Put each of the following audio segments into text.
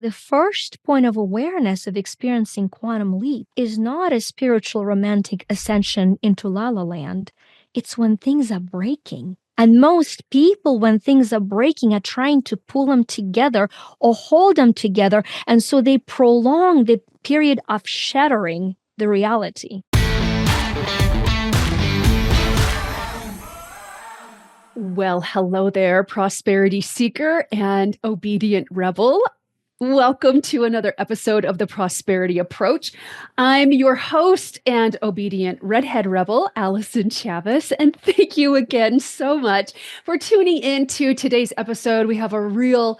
The first point of awareness of experiencing quantum leap is not a spiritual romantic ascension into La La Land. It's when things are breaking. And most people, when things are breaking, are trying to pull them together or hold them together. And so they prolong the period of shattering the reality. Well, hello there, prosperity seeker and obedient rebel. Welcome to another episode of the Prosperity Approach. I'm your host and obedient redhead rebel, Allyson Chavez, and thank you again so much for tuning in to today's episode. We have a real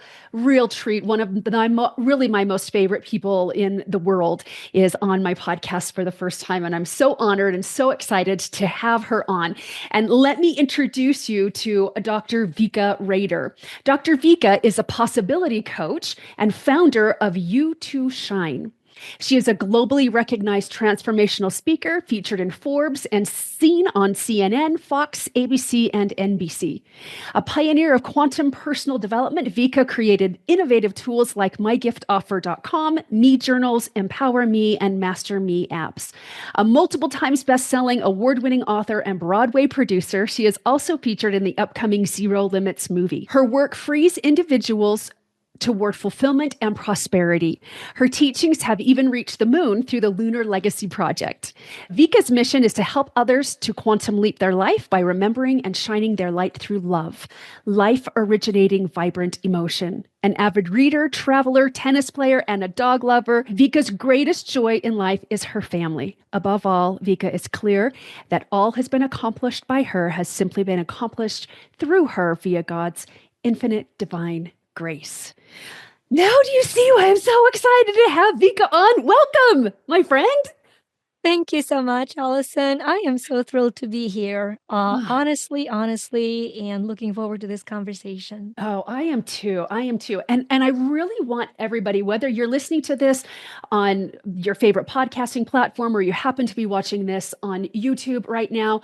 treat. One of my most favorite people in the world is on my podcast for the first time, and I'm so honored and so excited to have her on. And let me introduce you to Dr. Vica Rader. Dr. Vica is a possibility coach and founder of You Too Shine. She is a globally recognized transformational speaker featured in Forbes and seen on CNN, Fox, ABC, and NBC. A pioneer of quantum personal development, Vica created innovative tools like mygiftoffer.com, Me Journals, Empower Me, and Master Me apps. A multiple times best-selling, award-winning author and Broadway producer, she is also featured in the upcoming Zero Limits movie. Her work frees individuals toward fulfillment and prosperity. Her teachings have even reached the moon through the Lunar Legacy Project. Vica's mission is to help others to quantum leap their life by remembering and shining their light through love. Life originating vibrant emotion. An avid reader, traveler, tennis player, and a dog lover, Vica's greatest joy in life is her family. Above all, Vica is clear that all has been accomplished by her has simply been accomplished through her via God's infinite divine grace. Now do you see why I'm so excited to have Vica on? Welcome, my friend. Thank you so much, Allyson. I am so thrilled to be here. Honestly, and looking forward to this conversation. Oh, I am too. And I really want everybody, whether you're listening to this on your favorite podcasting platform or you happen to be watching this on YouTube right now,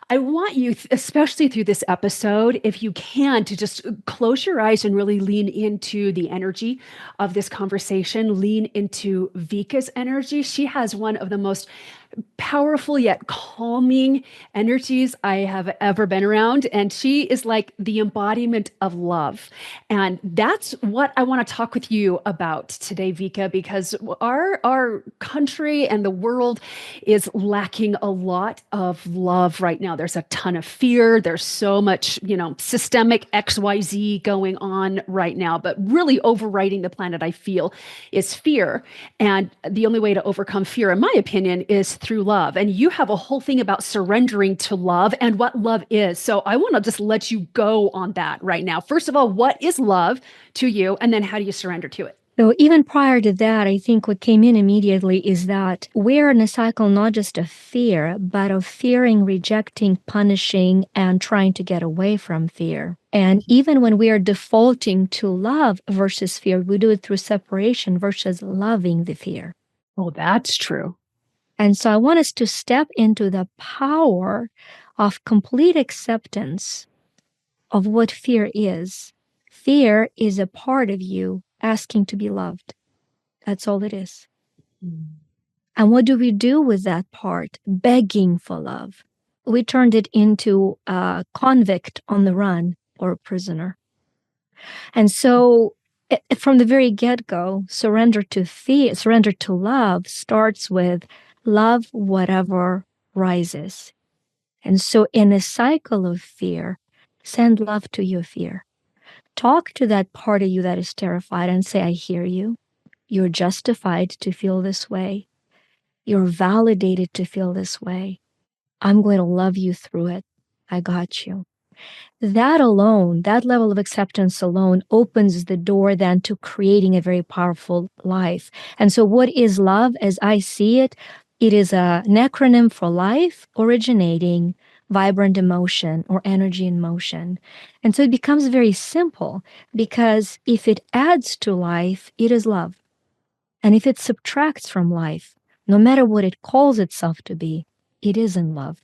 I want you, especially through this episode, if you can, to just close your eyes and really lean into the energy of this conversation, lean into Vica's energy. She has one of the most powerful yet calming energies I have ever been around. And she is like the embodiment of love. And that's what I want to talk with you about today, Vica, because our country and the world is lacking a lot of love right now. There's a ton of fear. There's so much, systemic XYZ going on right now. But really overriding the planet, I feel, is fear. And the only way to overcome fear, in my opinion, is through love. And you have a whole thing about surrendering to love and what love is. So I want to just let you go on that right now. First of all, what is love to you? And then how do you surrender to it? So even prior to that, I think what came in immediately is that we're in a cycle not just of fear, but of fearing, rejecting, punishing, and trying to get away from fear. And even when we are defaulting to love versus fear, we do it through separation versus loving the fear. Oh, that's true. And so I want us to step into the power of complete acceptance of what fear is. Fear is a part of you asking to be loved. That's all it is. And what do we do with that part? Begging for love. We turned it into a convict on the run or a prisoner. And so from the very get-go, surrender to love starts with love whatever rises. And so in a cycle of fear, send love to your fear. Talk to that part of you that is terrified and say, I hear you. You're justified to feel this way. You're validated to feel this way. I'm going to love you through it. I got you. That alone, that level of acceptance alone opens the door then to creating a very powerful life. And so what is love as I see it? It is an acronym for life originating vibrant emotion or energy in motion. And so it becomes very simple because if it adds to life, it is love. And if it subtracts from life, no matter what it calls itself to be, it isn't love.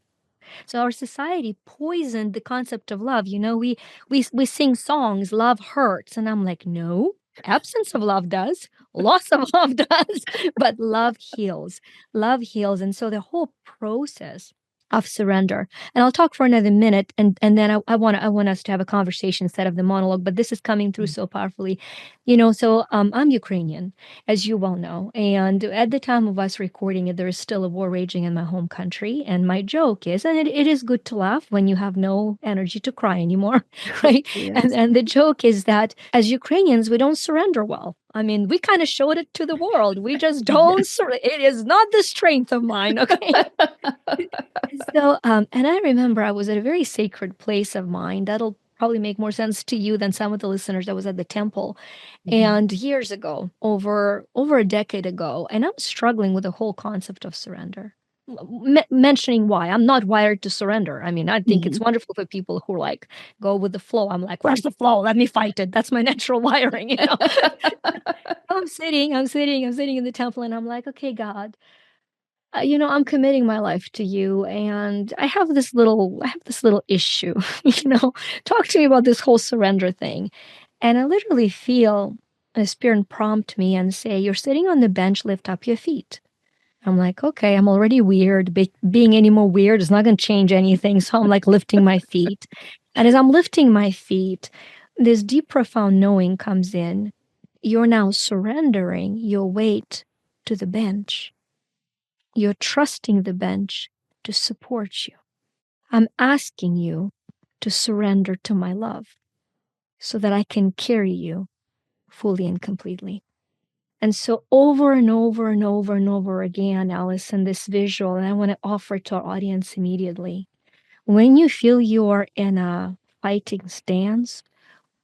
So our society poisoned the concept of love. We sing songs, love hurts. And I'm like, no, Absence of love does. Loss of love does. But love heals. Love heals. And so the whole process of surrender. And I'll talk for another minute, and then I want us to have a conversation instead of the monologue. But this is coming through so powerfully, So I'm Ukrainian, as you well know, and at the time of us recording it, there is still a war raging in my home country. And my joke is, and it is good to laugh when you have no energy to cry anymore, right? Yes. And the joke is that as Ukrainians, we don't surrender well. I mean, we kind of showed it to the world. We just don't surrender. It is not the strength of mine, okay? So, and I remember I was at a very sacred place of mine. That'll probably make more sense to you than some of the listeners. I was at the temple, and years ago, over a decade ago, and I'm struggling with the whole concept of surrender. Mentioning why I'm not wired to surrender. I mean, I think it's wonderful for people who like go with the flow. I'm like, where's the flow? Let me fight it. That's my natural wiring. I'm sitting in the temple, and I'm like, okay, God, I'm committing my life to you, and I have this little issue. Talk to me about this whole surrender thing. And I literally feel a spirit prompt me and say, "You're sitting on the bench. Lift up your feet." I'm like, okay, I'm already weird. Being any more weird is not going to change anything. So I'm like lifting my feet, and as I'm lifting my feet, this deep, profound knowing comes in. You're now surrendering your weight to the bench. You're trusting the bench to support you. I'm asking you to surrender to my love so that I can carry you fully and completely. And so over and over and over and over again, Allyson, this visual, and I want to offer it to our audience immediately. When you feel you are in a fighting stance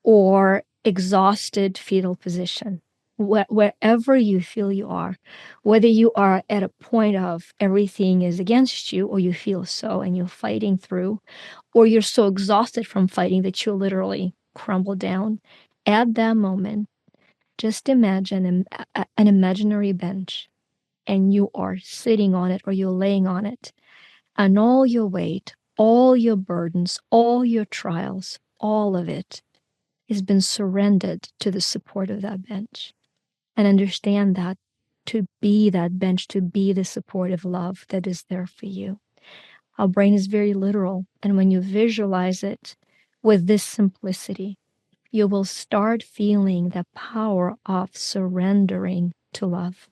or exhausted fetal position, wherever you feel you are, whether you are at a point of everything is against you, or you feel so and you're fighting through, or you're so exhausted from fighting that you literally crumble down, at that moment, just imagine an imaginary bench, and you are sitting on it or you're laying on it, and all your weight, all your burdens, all your trials, all of it has been surrendered to the support of that bench. And understand that to be that bench, to be the supportive love that is there for you. Our brain is very literal. And when you visualize it with this simplicity, you will start feeling the power of surrendering to love.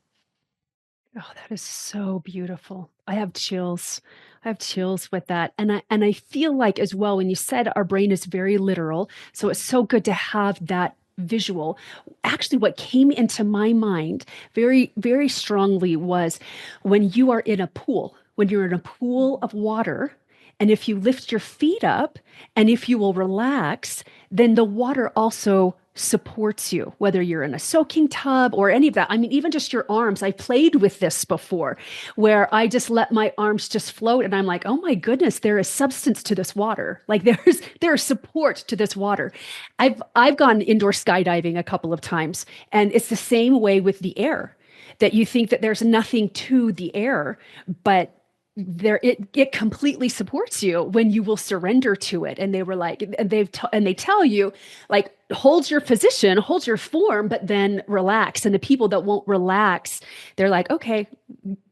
Oh, that is so beautiful. I have chills. I have chills with that. And I feel like as well, when you said our brain is very literal, so it's so good to have that visual. Actually, what came into my mind very, very strongly was when you are in a pool, when you're in a pool of water, and if you lift your feet up and if you will relax, then the water also supports you, whether you're in a soaking tub or any of that. I mean, even just your arms. I played with this before where I just let my arms just float and I'm like, oh my goodness, there is substance to this water. Like there's support to this water. I've gone indoor skydiving a couple of times, and it's the same way with the air, that you think that there's nothing to the air, but it completely supports you when you will surrender to it. And they were like, and they tell you like, hold your position, hold your form, but then relax. And the people that won't relax, they're like, okay,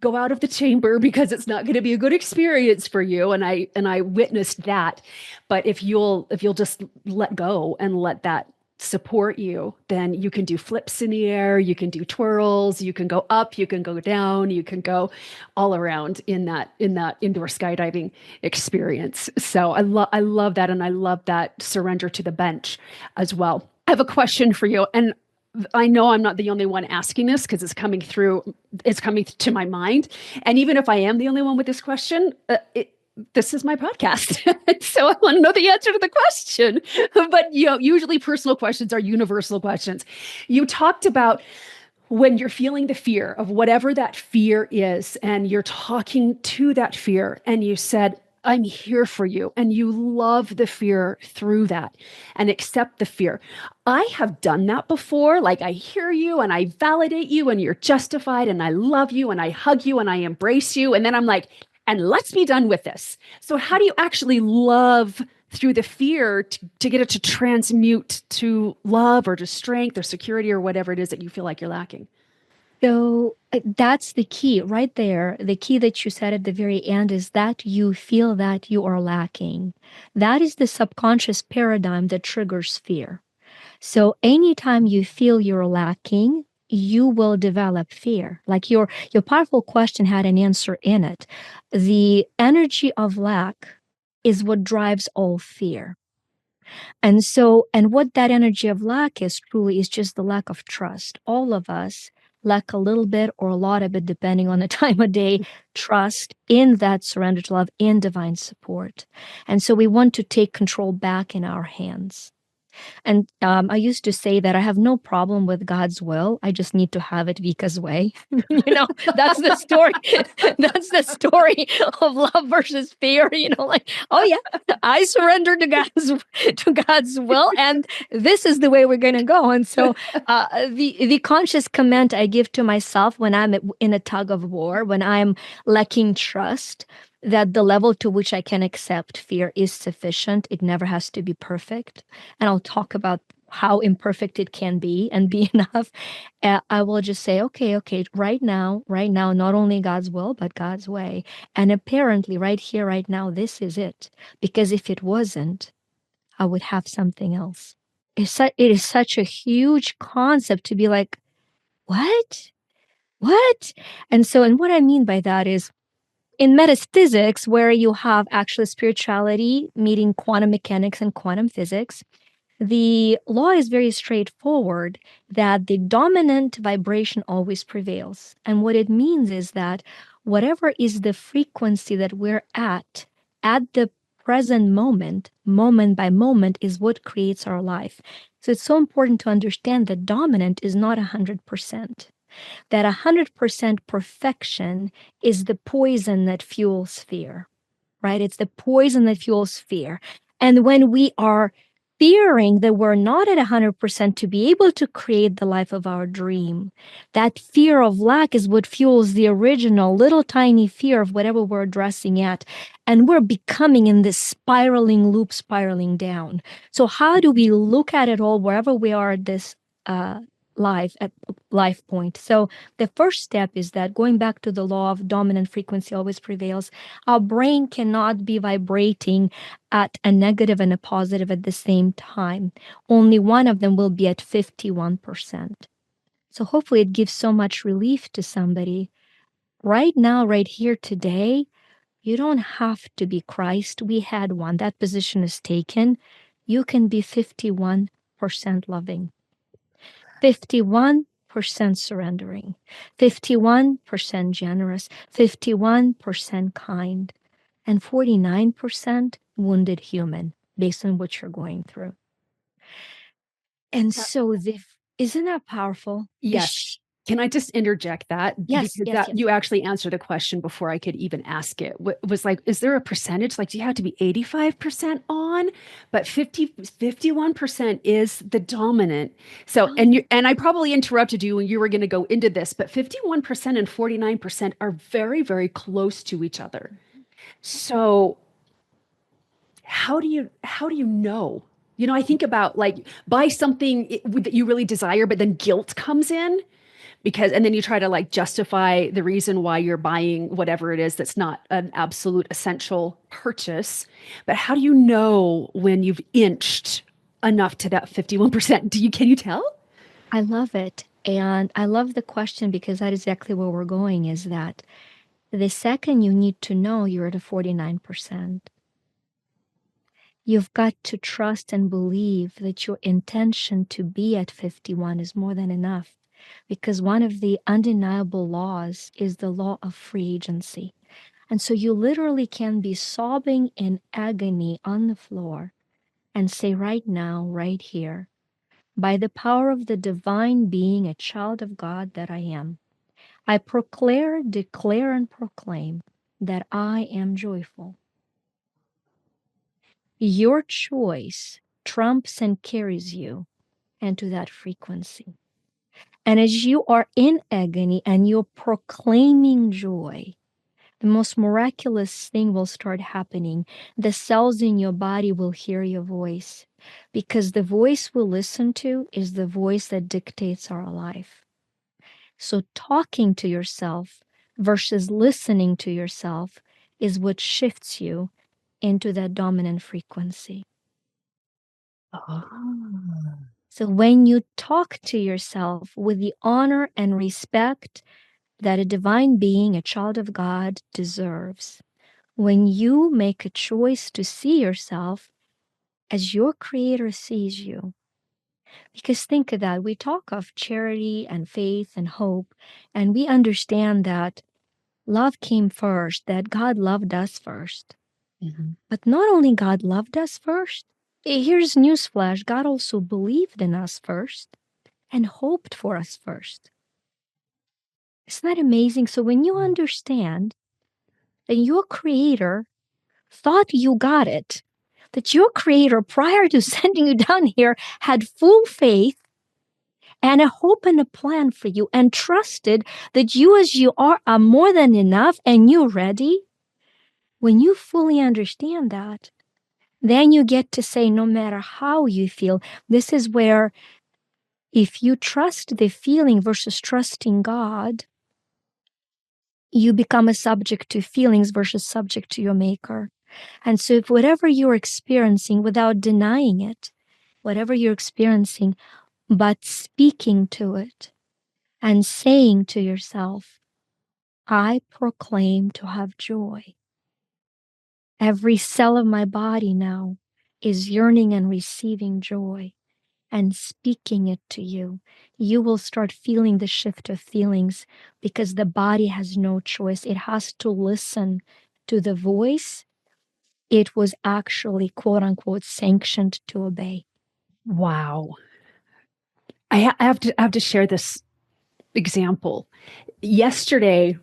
go out of the chamber because it's not going to be a good experience for you. And I witnessed that. But if you'll just let go and let that support you, then you can do flips in the air, you can do twirls, you can go up, you can go down, you can go all around in that indoor skydiving experience. So I love that, and I love that surrender to the bench as well. I have a question for you, and I know I'm not the only one asking this because it's coming to my mind. And even if I am the only one with this question, this is my podcast. So I want to know the answer to the question. But usually personal questions are universal questions. You talked about when you're feeling the fear of whatever that fear is, and you're talking to that fear, and you said, I'm here for you. And you love the fear through that and accept the fear. I have done that before. Like, I hear you and I validate you and you're justified and I love you and I hug you and I embrace you. And then I'm like, and let's be done with this. So how do you actually love through the fear to get it to transmute to love or to strength or security or whatever it is that you feel like you're lacking? So that's the key right there. The key that you said at the very end is that you feel that you are lacking. That is the subconscious paradigm that triggers fear. So anytime you feel you're lacking, you will develop fear. Like your powerful question had an answer in it. The energy of lack is what drives all fear. And what that energy of lack is truly is just the lack of trust. All of us lack a little bit or a lot of it, depending on the time of day, trust in that surrender to love, in divine support. And so we want to take control back in our hands. And I used to say that I have no problem with God's will. I just need to have it Vika's way. That's the story. That's the story of love versus fear. Like, oh yeah, I surrender to God's will, and this is the way we're going to go. And so, the conscious comment I give to myself when I'm in a tug of war, when I'm lacking trust, that the level to which I can accept fear is sufficient. It never has to be perfect. And I'll talk about how imperfect it can be and be enough. I will just say, okay, right now, not only God's will, but God's way. And apparently, right here, right now, this is it. Because if it wasn't, I would have something else. It is such a huge concept to be like, what? What? And what I mean by that is, in metaphysics, where you have actually spirituality meeting quantum mechanics and quantum physics, the law is very straightforward that the dominant vibration always prevails. And what it means is that whatever is the frequency that we're at the present moment, moment by moment, is what creates our life. So it's so important to understand that dominant is not 100%. That 100% perfection is the poison that fuels fear, right? It's the poison that fuels fear. And when we are fearing that we're not at 100% to be able to create the life of our dream, that fear of lack is what fuels the original little tiny fear of whatever we're addressing at. And we're becoming in this spiraling loop, spiraling down. So how do we look at it all wherever we are at this life point? So the first step is that, going back to the law of dominant frequency always prevails, our brain cannot be vibrating at a negative and a positive at the same time. Only one of them will be at 51%. So hopefully it gives so much relief to somebody. Right now, right here today, you don't have to be Christ. We had one. That position is taken. You can be 51% loving, 51% surrendering, 51% generous, 51% kind, and 49% wounded human based on what you're going through. And so isn't that powerful? Yes. Can I just interject that? Yes, Because yes. you actually answered a question before I could even ask it. Was like, is there a percentage? Like, do you have to be 85% on? But 51% is the dominant. So, and I probably interrupted you when you were going to go into this, but 51% and 49% are very, very close to each other. So how do you know? I think about, like, buy something that you really desire, but then guilt comes in, and then you try to, like, justify the reason why you're buying whatever it is that's not an absolute essential purchase. But how do you know when you've inched enough to that 51%? Can you tell? I love it. And I love the question, because that is exactly where we're going, is that the second you need to know you're at a 49%, you've got to trust and believe that your intention to be at 51 is more than enough. Because one of the undeniable laws is the law of free agency. And so you literally can be sobbing in agony on the floor and say, right now, right here, by the power of the divine being, a child of God that I am, I declare, and proclaim that I am joyful. Your choice trumps and carries you into that frequency. And as you are in agony and you're proclaiming joy, the most miraculous thing will start happening. The cells in your body will hear your voice, because the voice we listen to is the voice that dictates our life. So talking to yourself versus listening to yourself is what shifts you into that dominant frequency. Oh. So when you talk to yourself with the honor and respect that a divine being, a child of God, deserves, when you make a choice to see yourself as your creator sees you. Because think of that, we talk of charity and faith and hope, and we understand that love came first, that God loved us first. Mm-hmm. But not only God loved us first, here's newsflash, God also believed in us first and hoped for us first. Isn't that amazing? So when you understand that your creator thought you got it, that your creator, prior to sending you down here, had full faith and a hope and a plan for you, and trusted that you as you are more than enough and you're ready. When you fully understand that, then you get to say, no matter how you feel, this is where if you trust the feeling versus trusting God, you become a subject to feelings versus subject to your maker. And so if whatever you're experiencing, without denying it, whatever you're experiencing, but speaking to it and saying to yourself, I proclaim to have joy. Every cell of my body now is yearning and receiving joy, and speaking it to you. You will start feeling the shift of feelings, because the body has no choice. It has to listen to the voice it was actually, quote unquote, sanctioned to obey. Wow. I have to share this example. Yesterday,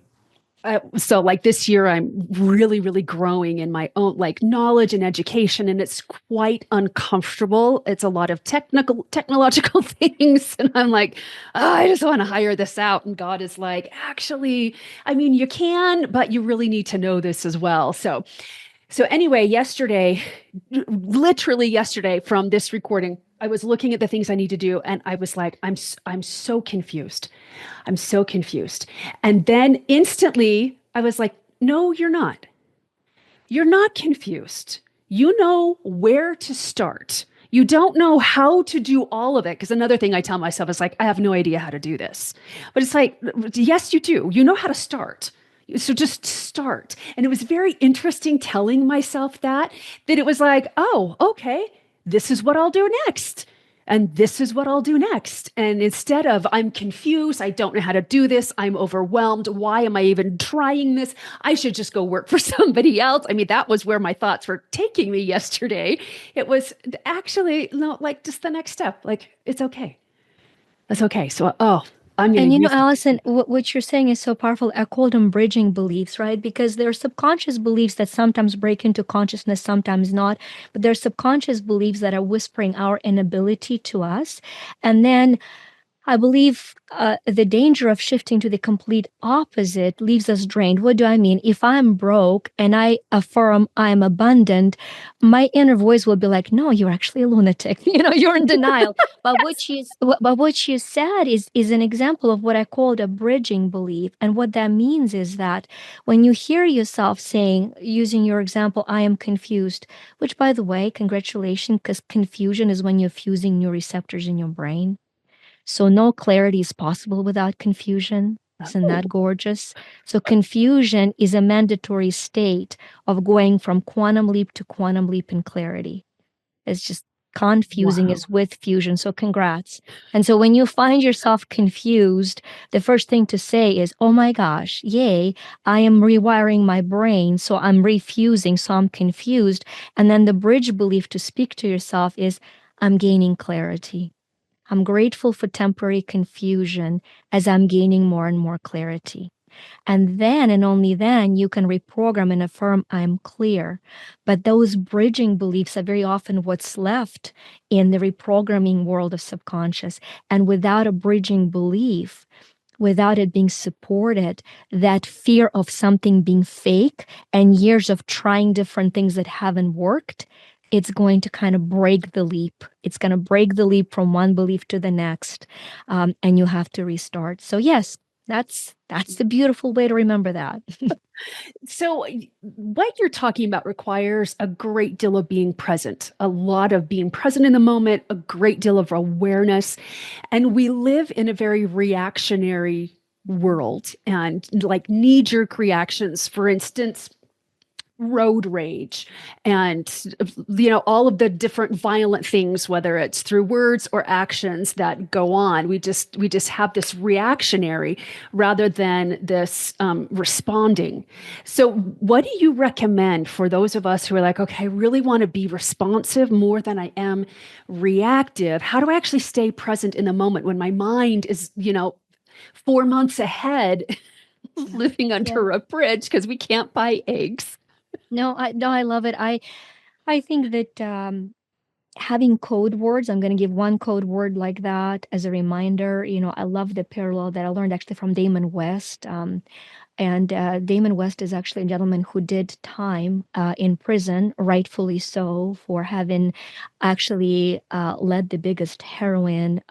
so like this year, I'm really growing in my own like knowledge and education, and it's quite uncomfortable. It's a lot of technological things, and I'm like, oh, I just want to hire this out. And God is like, actually, I mean, you can, but you really need to know this as well. So anyway, yesterday, literally yesterday from this recording, I was looking at the things I need to do, and I was like, I'm so confused. I'm so confused. And then instantly I was like, no, you're not. You're not confused. You know where to start. You don't know how to do all of it. Because another thing I tell myself is like, I have no idea how to do this. But it's like, yes, you do. You know how to start. So just start. And it was very interesting telling myself that it was like, oh, okay, this is what I'll do next. And this is what I'll do next. And instead of, I'm confused, I don't know how to do this, I'm overwhelmed, why am I even trying this? I should just go work for somebody else. I mean, that was where my thoughts were taking me yesterday. It was actually, no, like just the next step. Like, it's okay. That's okay. So, oh, I'm going And to you know, use Allyson, what you're saying is so powerful. I call them bridging beliefs, right? Because there are subconscious beliefs that sometimes break into consciousness, sometimes not. But there are subconscious beliefs that are whispering our inability to us. And then I believe the danger of shifting to the complete opposite leaves us drained. What do I mean? If I'm broke and I affirm I'm abundant, my inner voice will be like, "No, you're actually a lunatic. You know, you're in denial." But what you said is an example of what I called a bridging belief. And what that means is that when you hear yourself saying, using your example, "I am confused," which, by the way, congratulations, because confusion is when you're fusing new receptors in your brain. So no clarity is possible without confusion. Isn't Oh, that gorgeous? So confusion is a mandatory state of going from quantum leap to quantum leap in clarity. It's just confusing wow. is with fusion. So congrats. And so when you find yourself confused, the first thing to say is, oh my gosh, yay, I am rewiring my brain. So I'm refusing. So I'm confused. And then the bridge belief to speak to yourself is, I'm gaining clarity. I'm grateful for temporary confusion as I'm gaining more and more clarity. And then and only then you can reprogram and affirm I'm clear. But those bridging beliefs are very often what's left in the reprogramming world of subconscious. And without a bridging belief, without it being supported, that fear of something being fake and years of trying different things that haven't worked, it's going to kind of break the leap. It's going to break the leap from one belief to the next, and you have to restart. So yes, that's the beautiful way to remember that. So, what you're talking about requires a great deal of being present, a lot of being present in the moment, a great deal of awareness. And we live in a very reactionary world and like knee jerk reactions. For instance, road rage and all of the different violent things, whether it's through words or actions that go on. We just have this reactionary rather than this responding. So what do you recommend for those of us who are like, okay, I really want to be responsive more than I am reactive? How do I actually stay present in the moment when my mind is 4 months ahead living Yeah. under a bridge because we can't buy eggs? No, I love it. I think that having code words, I'm going to give one code word like that as a reminder. I love the parallel that I learned actually from Damon West. And Damon West is actually a gentleman who did time in prison, rightfully so, for having actually led the biggest heroin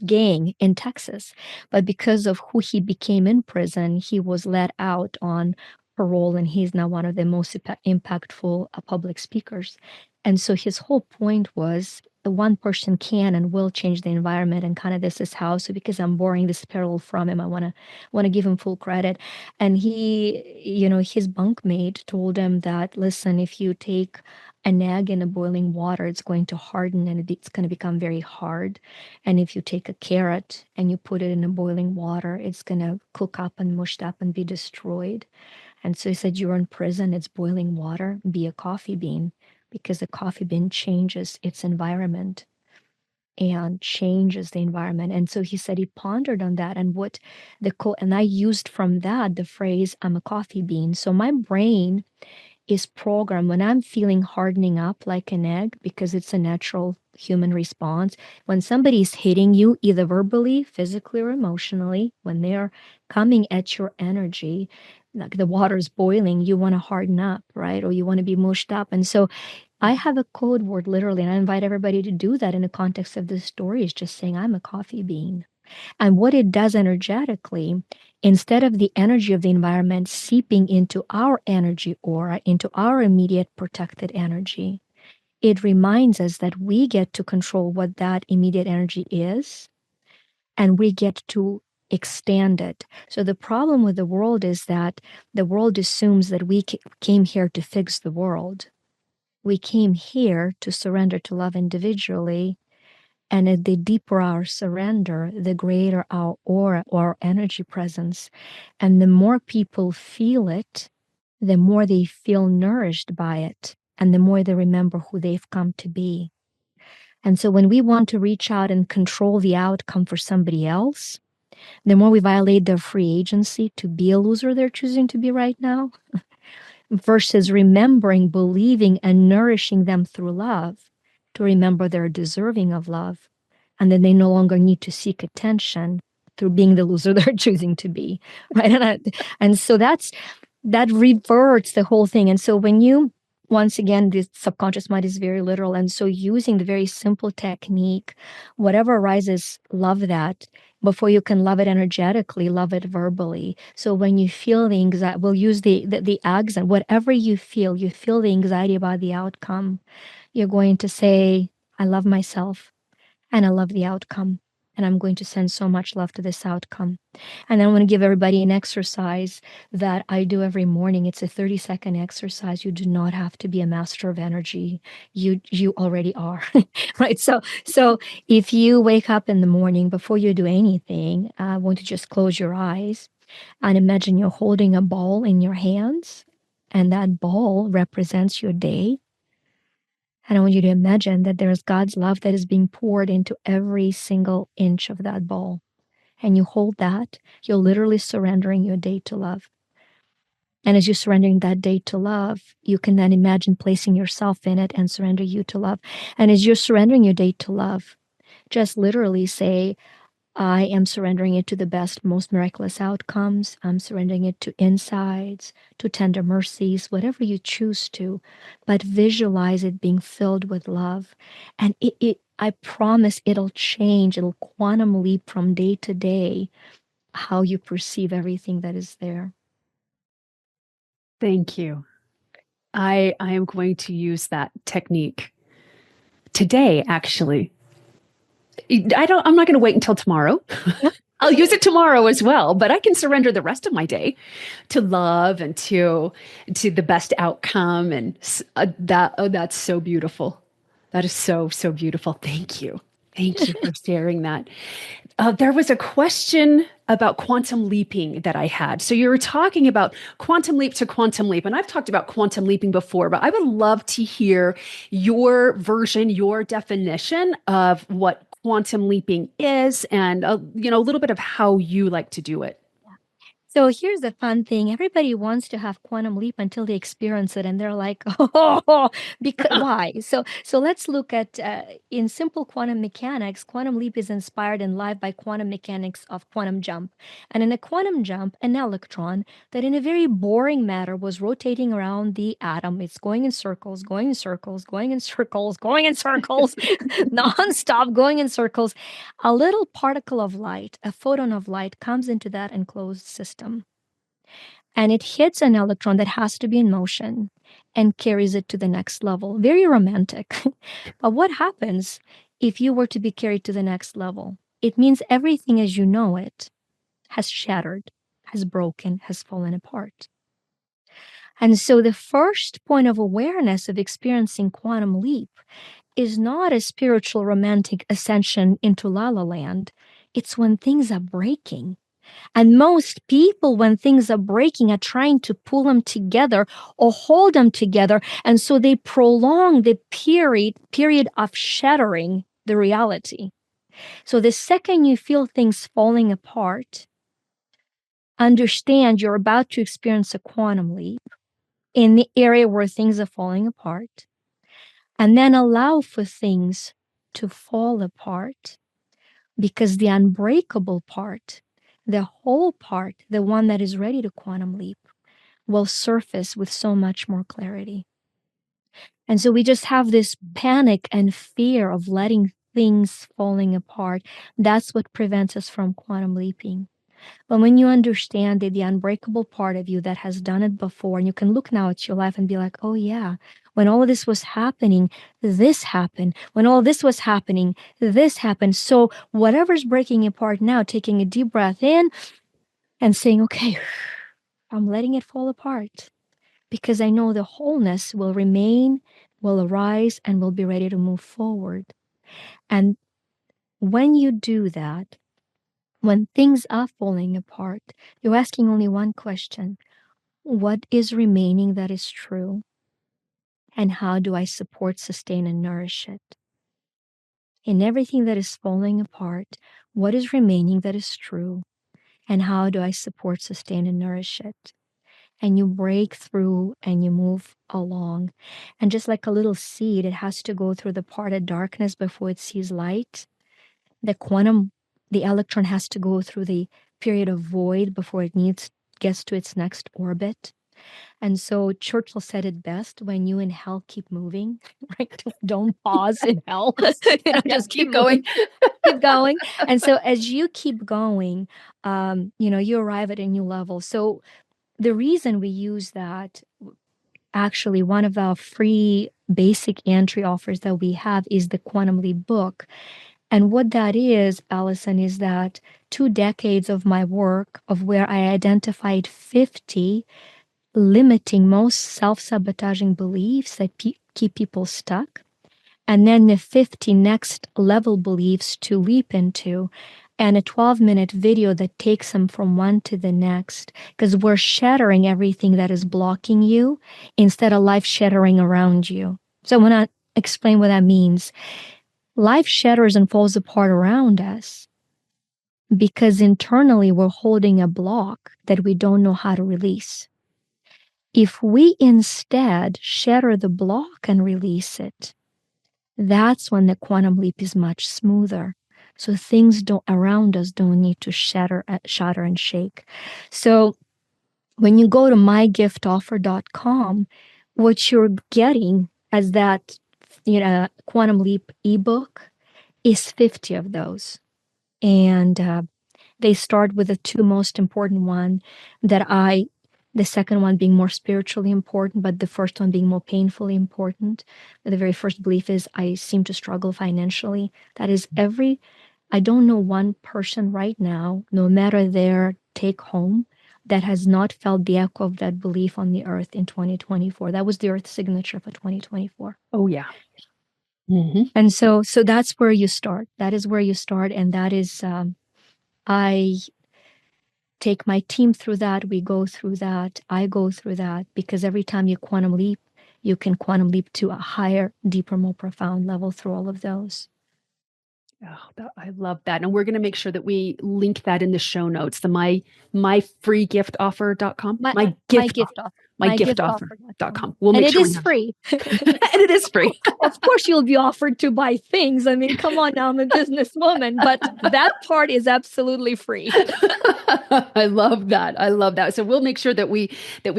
gang in Texas. But because of who he became in prison, he was let out on parole, and he's now one of the most impactful public speakers. And so his whole point was the one person can and will change the environment, and kind of this is how. So because I'm borrowing this parallel from him, I want to give him full credit. And his bunkmate told him that, listen, if you take an egg in a boiling water, it's going to harden and it's going to become very hard. And if you take a carrot and you put it in a boiling water, it's going to cook up and mushed up and be destroyed. And so he said, you're in prison, it's boiling water, be a coffee bean, because the coffee bean changes its environment and changes the environment. And so he said he pondered on that, and and I used from that the phrase, I'm a coffee bean. So my brain is programmed when I'm feeling hardening up like an egg, because it's a natural human response. When somebody's hitting you, either verbally, physically, or emotionally, when they're coming at your energy, like the water's boiling, you want to harden up, right? Or you want to be mushed up. And so I have a code word literally, and I invite everybody to do that in the context of this story, is just saying, I'm a coffee bean. And what it does energetically, instead of the energy of the environment seeping into our energy aura, into our immediate protected energy, it reminds us that we get to control what that immediate energy is, and we get to extend it. So the problem with the world is that the world assumes that we came here to fix the world. We came here to surrender to love individually, and the deeper our surrender, the greater our aura or our energy presence. And the more people feel it, the more they feel nourished by it, and the more they remember who they've come to be. And so when we want to reach out and control the outcome for somebody else, the more we violate their free agency to be a loser they're choosing to be right now, versus remembering, believing, and nourishing them through love, to remember they're deserving of love, and then they no longer need to seek attention through being the loser they're choosing to be, right? And so that reverts the whole thing. And so when you, once again, the subconscious mind is very literal, and so using the very simple technique, whatever arises, love that. Before you can love it energetically, love it verbally. So when you feel the anxiety, we'll use the accent, whatever you feel the anxiety about the outcome, you're going to say, I love myself and I love the outcome. And I'm going to send so much love to this outcome. And I want to give everybody an exercise that I do every morning. It's a 30-second exercise. You do not have to be a master of energy. You already are, right? So if you wake up in the morning, before you do anything, I want to just close your eyes and imagine you're holding a ball in your hands, and that ball represents your day. And I want you to imagine that there's God's love that is being poured into every single inch of that ball. And you hold that, you're literally surrendering your day to love. And as you're surrendering that day to love, you can then imagine placing yourself in it and surrender you to love. And as you're surrendering your day to love, just literally say, I am surrendering it to the best, most miraculous outcomes. I'm surrendering it to insights, to tender mercies, whatever you choose to, but visualize it being filled with love. And I promise it'll change. It'll quantum leap from day to day how you perceive everything that is there. Thank you. I am going to use that technique today, actually. I'm not going to wait until tomorrow. I'll use it tomorrow as well, but I can surrender the rest of my day to love and to the best outcome. And that's so beautiful. That is so, so beautiful. Thank you. Thank you for sharing that. There was a question about quantum leaping that I had. So you were talking about quantum leap to quantum leap, and I've talked about quantum leaping before, but I would love to hear your version, your definition of what quantum leaping is, and a little bit of how you like to do it. So here's the fun thing. Everybody wants to have quantum leap until they experience it and they're like, oh, because why? So let's look at in simple quantum mechanics, quantum leap is inspired in life by quantum mechanics of quantum jump. And in a quantum jump, an electron that in a very boring matter was rotating around the atom. It's going in circles, going in circles, going in circles, going in circles, nonstop going in circles. A little particle of light, a photon of light, comes into that enclosed system and it hits an electron that has to be in motion and carries it to the next level. Very romantic. But what happens if you were to be carried to the next level? It means everything as you know it has shattered, has broken, has fallen apart. And so the first point of awareness of experiencing quantum leap is not a spiritual romantic ascension into La La Land. It's when things are breaking. And most people, when things are breaking, are trying to pull them together or hold them together. And so they prolong the period of shattering the reality. So the second you feel things falling apart, understand you're about to experience a quantum leap in the area where things are falling apart. And then allow for things to fall apart because the unbreakable part, the whole part, the one that is ready to quantum leap, will surface with so much more clarity. And so we just have this panic and fear of letting things falling apart. That's what prevents us from quantum leaping. But when you understand the unbreakable part of you that has done it before, and you can look now at your life and be like, oh yeah, when all of this was happening, this happened. When all this was happening, this happened. So whatever's breaking apart now, taking a deep breath in and saying, okay, I'm letting it fall apart because I know the wholeness will remain, will arise, and will be ready to move forward. And when you do that, when things are falling apart, you're asking only one question: what is remaining that is true? And how do I support, sustain, and nourish it? In everything that is falling apart, what is remaining that is true? And how do I support, sustain, and nourish it? And you break through and you move along. And just like a little seed, it has to go through the part of darkness before it sees light. The electron has to go through the period of void before it gets to its next orbit. And so Churchill said it best: when you in hell, keep moving, right? Don't pause in hell. Just keep going. Keep going. And so as you keep going, you arrive at a new level. So the reason we use that, actually, one of our free basic entry offers that we have is the Quantum Leap book. And what that is, Allyson, is that 2 decades of my work, of where I identified 50 limiting, most self-sabotaging beliefs that keep people stuck, and then the 50 next level beliefs to leap into, and a 12-minute video that takes them from one to the next, because we're shattering everything that is blocking you instead of life shattering around you. So I want to explain what that means. Life shatters and falls apart around us because internally we're holding a block that we don't know how to release. If we instead shatter the block and release it, that's when the quantum leap is much smoother. So things don't around us don't need to shatter and shake. So when you go to mygiftoffer.com, what you're getting as that Quantum Leap ebook is 50 of those. And they start with the two most important one the second one being more spiritually important, but the first one being more painfully important. The very first belief is I seem to struggle financially. That is I don't know one person right now, no matter their take home, that has not felt the echo of that belief on the earth in 2024. That was the earth signature for 2024. Oh, yeah. Mm-hmm. And so that's where you start. That is where you start. And that is, I take my team through that. We go through that. I go through that, because every time you quantum leap, you can quantum leap to a higher, deeper, more profound level through all of those. Oh, I love that. And we're going to make sure that we link that in the show notes, the myfreegiftoffer.com. Mygiftoffer.com. We'll make and sure it is free. And it is free. Of course, you'll be offered to buy things. I mean, come on now, I'm a businesswoman, but that part is absolutely free. I love that. I love that. So we'll make sure that we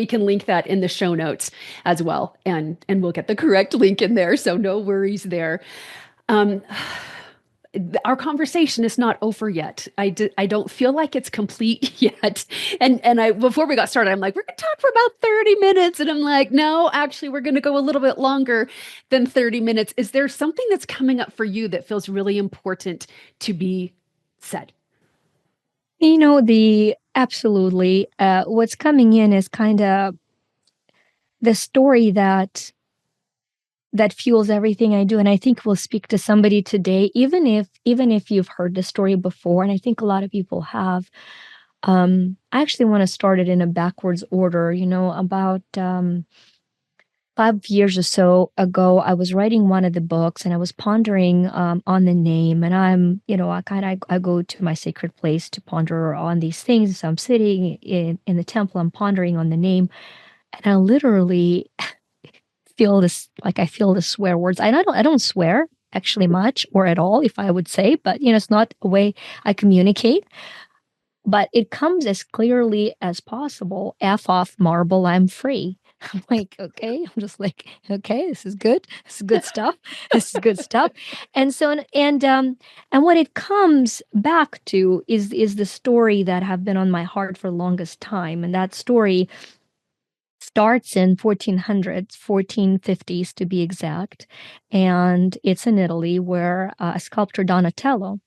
can link that in the show notes as well, and we'll get the correct link in there. So no worries there. Our conversation is not over yet. I don't feel like it's complete yet. And I before we got started, I'm like, we're going to talk for about 30 minutes. And I'm like, no, actually, we're going to go a little bit longer than 30 minutes. Is there something that's coming up for you that feels really important to be said? Absolutely. What's coming in is kind of the story that fuels everything I do. And I think we'll speak to somebody today, even if you've heard the story before, and I think a lot of people have. I actually want to start it in a backwards order. About 5 years or so ago, I was writing one of the books, and I was pondering on the name. And I go to my sacred place to ponder on these things. So I'm sitting in the temple, I'm pondering on the name, and I literally feel this, like I feel the swear words. I don't swear actually much or at all, if I would say, but it's not a way I communicate. But it comes as clearly as possible. F off marble, I'm free. I'm like, okay. I'm just like, okay, this is good. This is good stuff. This is good stuff. And so, and what it comes back to is the story that have been on my heart for the longest time. And that story starts in 1400s, 1450s to be exact. And it's in Italy, where a sculptor, Donatello,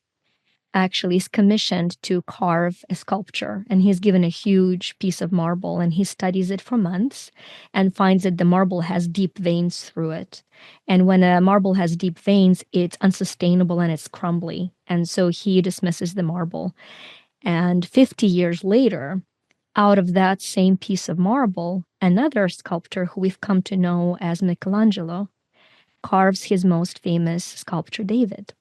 actually is commissioned to carve a sculpture. And he's given a huge piece of marble, and he studies it for months and finds that the marble has deep veins through it. And when a marble has deep veins, it's unsustainable and it's crumbly. And so he dismisses the marble. And 50 years later, out of that same piece of marble, another sculptor who we've come to know as Michelangelo carves his most famous sculpture, David.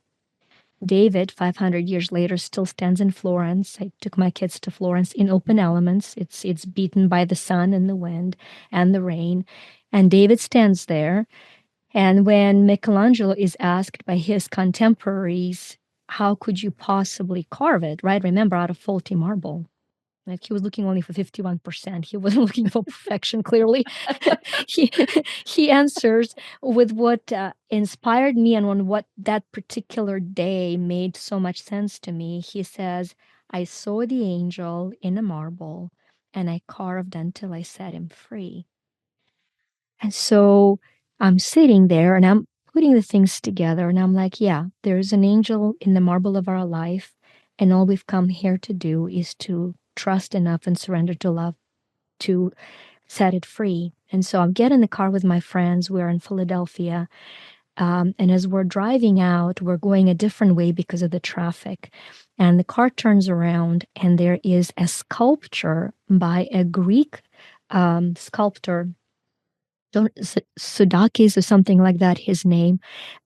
David, 500 years later, still stands in Florence. I took my kids to Florence in open elements. It's beaten by the sun and the wind and the rain. And David stands there. And when Michelangelo is asked by his contemporaries, how could you possibly carve it, right? Remember, out of faulty marble. Like, he was looking only for 51%. He wasn't looking for perfection, clearly. he answers with what inspired me, and on what that particular day made so much sense to me. He says, I saw the angel in a marble, and I carved until I set him free. And so I'm sitting there and I'm putting the things together, and I'm like, yeah, there's an angel in the marble of our life, and all we've come here to do is to trust enough and surrender to love to set it free. And so I get in the car with my friends. We're in Philadelphia. And as we're driving out, we're going a different way because of the traffic. And the car turns around, and there is a sculpture by a Greek sculptor, Sudakis or something like that, his name.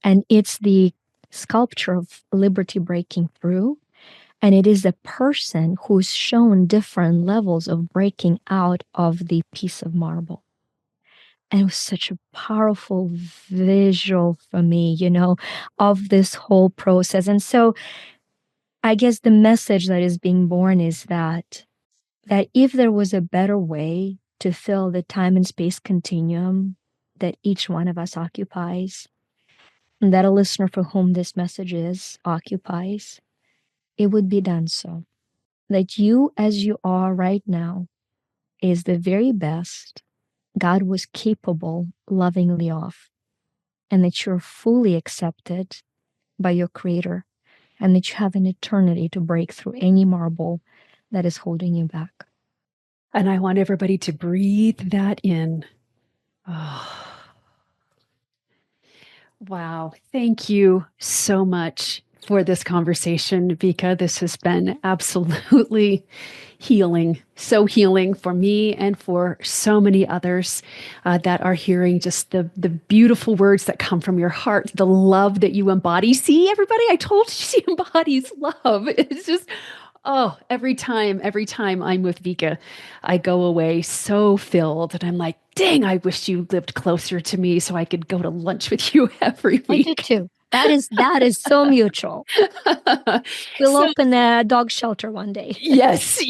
And it's the sculpture of liberty breaking through. And it is a person who's shown different levels of breaking out of the piece of marble. And it was such a powerful visual for me, of this whole process. And so I guess the message that is being born is that if there was a better way to fill the time and space continuum that each one of us occupies, and that a listener for whom this message is occupies, it would be done so. That you, as you are right now, is the very best God was capable lovingly of, and that you're fully accepted by your Creator, and that you have an eternity to break through any marble that is holding you back. And I want everybody to breathe that in. Oh. Wow. Thank you so much for this conversation, Vica. This has been absolutely healing, so healing for me and for so many others that are hearing just the beautiful words that come from your heart, the love that you embody. See, everybody, I told you she embodies love. It's just, oh, every time I'm with Vica, I go away so filled and I'm like, dang, I wish you lived closer to me so I could go to lunch with you every week. I do too. That is so mutual. We'll open a dog shelter one day. Yes.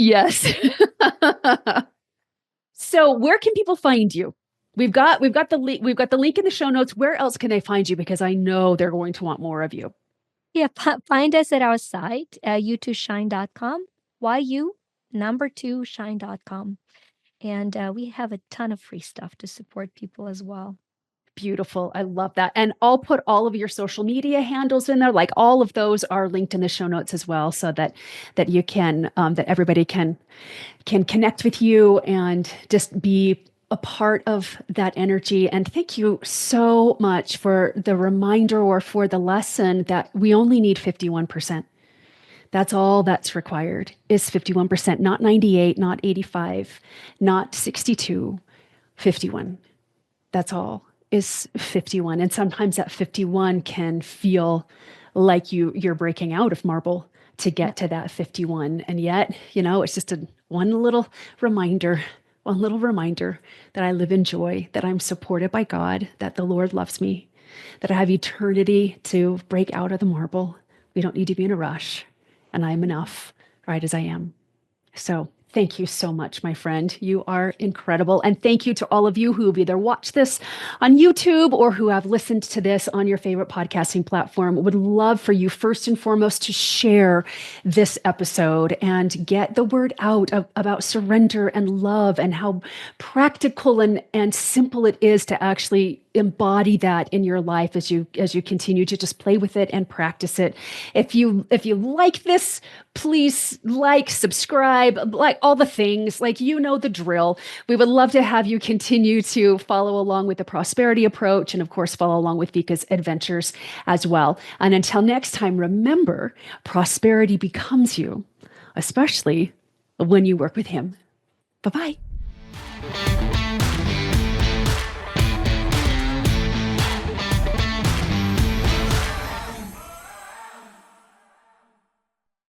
So where can people find you? We've got the link. We've got the link in the show notes. Where else can they find you? Because I know they're going to want more of you. Yeah, find us at our site, you2shine.com, you2shine.com. And we have a ton of free stuff to support people as well. Beautiful. I love that. And I'll put all of your social media handles in there. Like all of those are linked in the show notes as well, so that you can that everybody can connect with you and just be a part of that energy. And thank you so much for the reminder or for the lesson that we only need 51%. That's all that's required is 51%, not 98, not 85, not 62, 51. That's all is 51. And sometimes that 51 can feel like you're breaking out of marble to get to that 51. And yet, it's just one little reminder that I live in joy, that I'm supported by God, that the Lord loves me, that I have eternity to break out of the marble. We don't need to be in a rush, and I'm enough right as I am. So thank you so much, my friend. You are incredible. And thank you to all of you who have either watched this on YouTube or who have listened to this on your favorite podcasting platform. Would love for you, first and foremost, to share this episode and get the word out about surrender and love and how practical and simple it is to actually embody that in your life as you continue to just play with it and practice it. If you like this, please like, subscribe, like all the things, like the drill. We would love to have you continue to follow along with the prosperity approach and of course follow along with Vica's adventures as well. And until next time, remember, prosperity becomes you, especially when you work with him. Bye-bye.